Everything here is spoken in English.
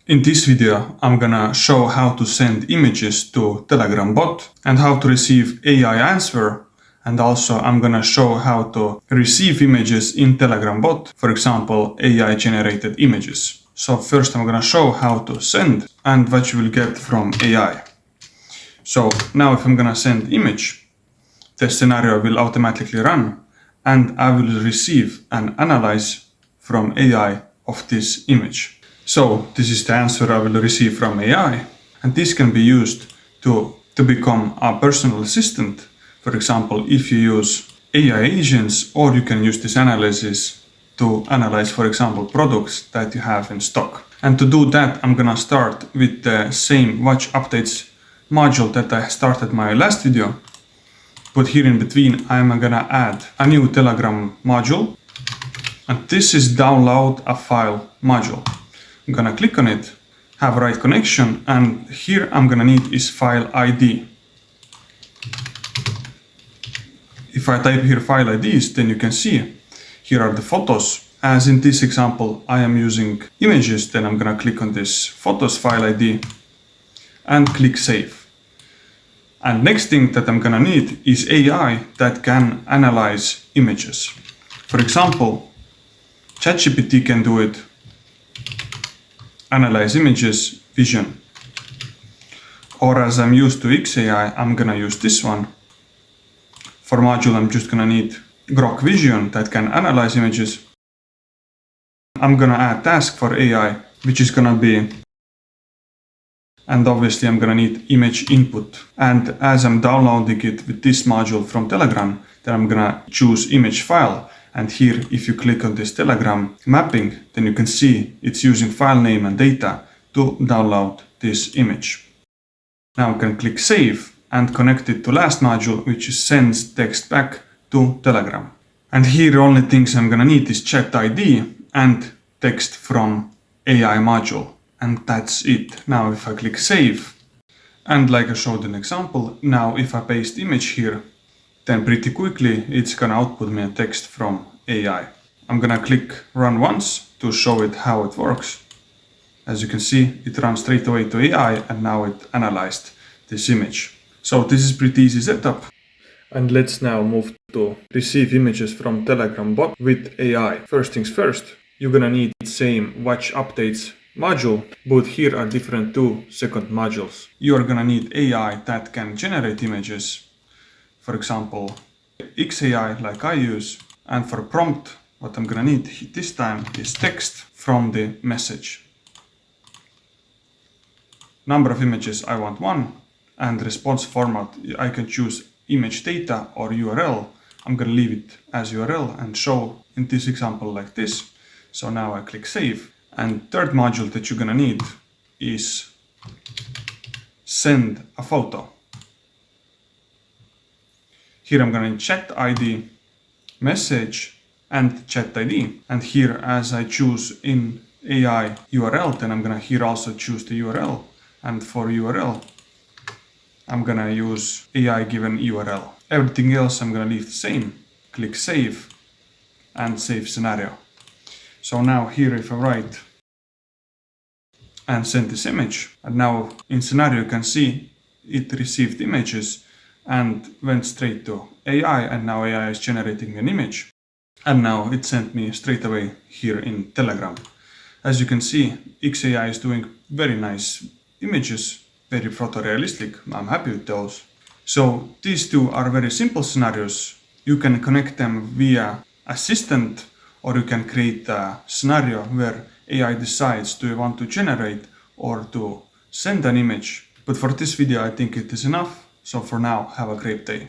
In this video, I'm gonna show how to send images to Telegram bot and how to receive AI answer. And also I'm gonna show how to receive images in Telegram bot, for example, AI generated images. So first I'm gonna show how to send and what you will get from AI. So now if I'm gonna send image, the scenario will automatically run and I will receive and analyze from AI of this image. So this is the answer I will receive from AI, and this can be used to become a personal assistant. For example, if you use AI agents, or you can use this analysis to analyze, for example, products that you have in stock. And to do that, I'm gonna start with the same watch updates module that I started my last video. But here in between, I'm gonna add a new Telegram module, and this is download a file module. I'm gonna click on it, have right connection, and here I'm gonna need is file ID. If I type here file IDs, then you can see here are the photos. As in this example, I am using images, then I'm gonna click on this photos file ID and click save. And next thing that I'm gonna need is AI that can analyze images. For example, ChatGPT can do it. Analyze images, vision. Or as I'm used to XAI, I'm gonna use this one. For module, I'm just gonna need Grok Vision that can analyze images. I'm gonna add task for AI, which is gonna be, and obviously I'm gonna need image input. And as I'm downloading it with this module from Telegram, then I'm gonna choose image file. And here, if you click on this Telegram mapping, then you can see it's using file name and data to download this image. Now I can click save and connect it to last module, which sends text back to Telegram. And here the only things I'm gonna need is chat ID and text from AI module. And that's it. Now if I click save, and like I showed an example, now if I paste image here, then pretty quickly it's gonna output me a text from AI. I'm gonna click run once to show it how it works. As you can see, it runs straight away to AI and now it analyzed this image. So this is pretty easy setup. And let's now move to receive images from Telegram bot with AI. First things first, you're gonna need the same watch updates module, but here are different 2 second modules. You are gonna need AI that can generate images. For example, XAI like I use, and for prompt, what I'm gonna need this time is text from the message. Number of images, I want 1, and response format, I can choose image data or URL. I'm gonna leave it as URL and show in this example like this. So now I click save, and third module that you're gonna need is send a photo. Here I'm gonna chat ID, message, and chat ID. And here, as I choose in AI URL, then I'm gonna here also choose the URL. And for URL, I'm gonna use AI given URL. Everything else I'm gonna leave the same. Click save and save scenario. So now here if I write and send this image, and now in scenario you can see it received images and went straight to AI, and now AI is generating an image. And now it sent me straight away here in Telegram. As you can see, XAI is doing very nice images, very photorealistic. I'm happy with those. So these 2 are very simple scenarios. You can connect them via assistant, or you can create a scenario where AI decides do you want to generate or to send an image. But for this video, I think it is enough. So for now, have a great day.